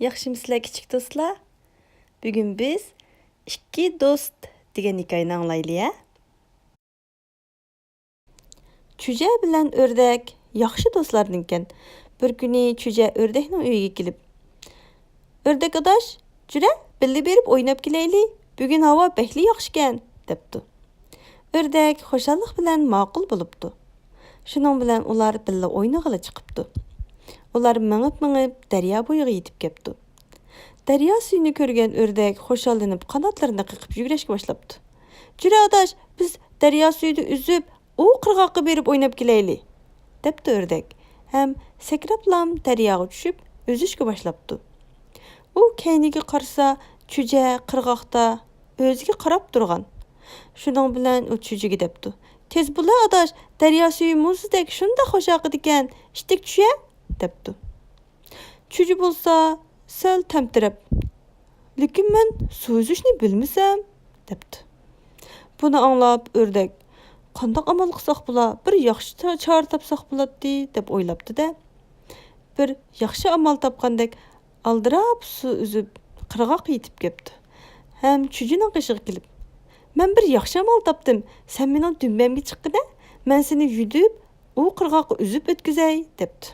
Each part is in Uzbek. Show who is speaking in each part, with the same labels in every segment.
Speaker 1: Yaxşımısızlar kichik do'stlar? Bugun biz ikki do'st degan hikoyani anglaylik. Chuja bilan o'rdak yaxshi do'stlardan ekan. Bir kuni chuja o'rdakning uyiga kelib, "O'rdak adosh, jura, birga berib o'ynab kelaylik. Bugun havo bekli yaxshi ekan", debdi. O'rdak xushallik bilan ma'qul bo'libdi. Shuning bilan ular birga o'ynag'ili chiqibdi. Ular mingib daryo bo'yiga yetib kelibdi. Daryo suyini ko'rgan o'rdak xushallanib qanotlarini qiqib yugurishga boshlabdi. "Jura adosh, biz daryo suyida uzib, u qirg'oqqa berib o'ynab kelaylik", debdi o'rdak. Ham sakrablam daryoga tushib, uzishga boshlabdi. U keyniga qarasa, chuja qirg'oqda o'ziga qarab turgan. Shuning bilan u chujiga debdi: "Tez bo'la adosh, daryo suyi muzdek shunda xo'shaqidi ekan, ishtik tusha", debdi. Chuji bo'lsa sal tamtirab, "Lekin men suzishni bilmasam", debdi. Buni anglab o'rdak, "Qandoq amal qilsak bo'la, bir yaxshi chora topsak bo'ladi", deb o'ylabdi-da. Bir yaxshi amal topgandek aldirab suv uzib qirg'oqqa yetib kelibdi. Ham chujining qishig'i kelib, "Men bir yaxshi amal topdim. Sen mening dumbamga chiqqina, men seni yudib, u qirg'oqqa uzib o'tkazay", debdi.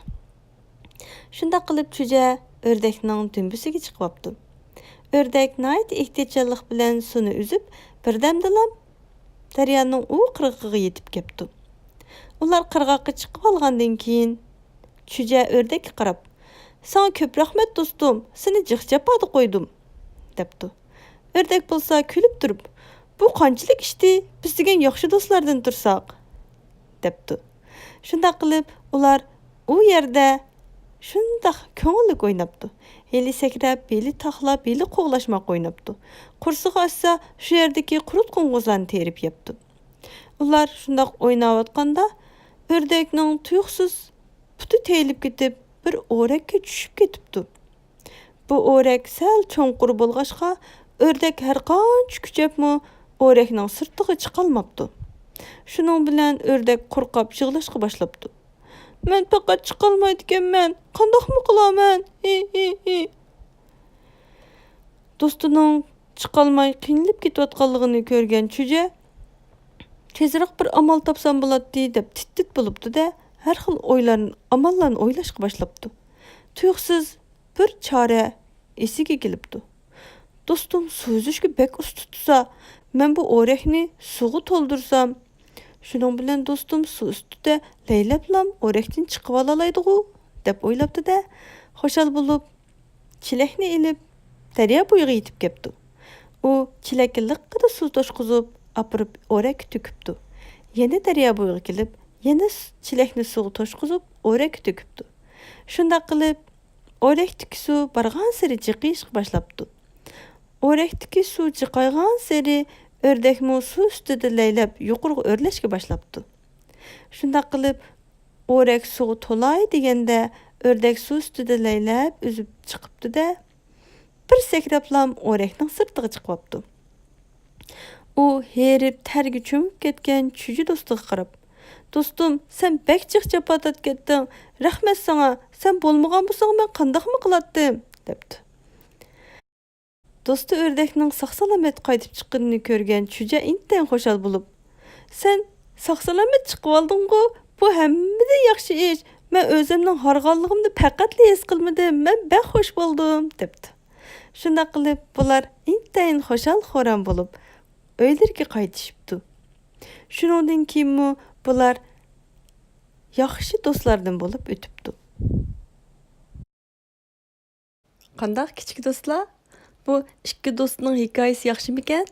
Speaker 1: Shunda qilib chuja o'rdakning dumbasiga chiqib olibdi. O'rdak nihoyat ehtiyotlik bilan suvni uzib, birdamdalam daryoning u qirg'og'iga yetib kelibdi. Ular qirg'oqqa chiqib olgandan keyin chuja o'rdakka qarab, "Sana ko'p rahmat do'stim, seni jiq-japoda qo'ydim", debdi. O'rdak bo'lsa kulib turib, "Bu qanchalik ishdi, biz degan yaxshi do'stlardan tursak", debdi. Shunda qilib ular u yerda shundaq ko'ngillik o'ynabdi. Heli sakrab, beli taxlab, beli qo'g'lashmoq o'ynabdi. Qursig'i ochsa, shu yerdagi qurut qo'ng'izlarni terib yebdi. Ular shundaq o'ynayotganda o'rdakning tuyuqsiz puti teyilib ketib, bir o'rakka tushib ketibdi. Bu o'rak sal cho'nqur bo'lg'achqa, o'rdak har qancha kuchapmi o'rakning sirtiga chiqolmabdi. Shuning bilan o'rdak qo'rqib yig'lashga boshlabdi. "Men faqat chiqolmaydi ekanman, qandoqmi qilaman? Do'stining chiqolmay qiynalib ketayotganligini ko'rgan chuja, "Tezroq bir amal topsam bo'ladi", deb tit bo'libdi-da, har xil o'ylarni, amallarni o'ylashga boshlabdi. Tuyuqsiz bir chora esiga kelibdi. "Do'stim suzishga bek usta tutsa, men bu o'rakni suvga to'ldirsam, shuning bilan do'stim suv ustida laylablam o'rakdan chiqib olalaydi-ku", deb o'ylabdi-da, xushal bo'lib chilakni ilib daryo bo'yiga yetib kelibdi. U chilakka liqqida suv toshqizib, apirib o'rak to'kibdi. Yana daryo bo'yiga kelib, yana chilakni suvga toshqizib, o'rak to'kibdi. Shunda qilib o'rakdagi suv bargan sari jiqishga boshlabdi. O'rakdagi suv jiqaygan sari o'rdakmi suv ustida laylab yuqoriga o'rlashga boshlabdi. Shunda qilib o'rak suvga to'lay deganda o'rdak suv ustida laylab uzib chiqibdi-da, bir sakrablam o'rakning sirtiga chiqib olibdi. U herib targa cho'mib ketgan chuji do'stiga qarab, "Do'stim, sen bek jiq-japodat ketding. Rahmat sana. Sen bo'lmagan bo'lsang men qandoqmi qilatdim", debdi. Do'sti o'rdakning sog'-salomat qaytib chiqqanini ko'rgan chuja intayin xushal bo'lib, "Sen sog'-salomat chiqib olding-ku, bu hammadan yaxshi ish. Men o'zimning harg'anligimni faqatla his qilmadim, men bek xush bo'ldim", debdi. Shunda qilib bular intayin xushal-xo'ram bo'lib uylariga qaytishibdi. Shuningdan keyin bular yaxshi do'stlardan bo'lib o'tibdi. Qandoq kichik do'stlar? Bu ikki do'stning hikoyasi yaxshimikan?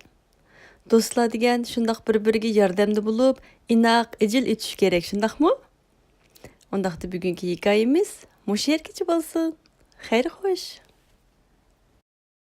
Speaker 1: Do'stlar degan shundoq bir-biriga yordamda bo'lib, inoq, ijil etish kerak, shundaqmi? Undaqda bugungi hikoyamiz mush yergacha bo'lsin. Xayr xo'sh.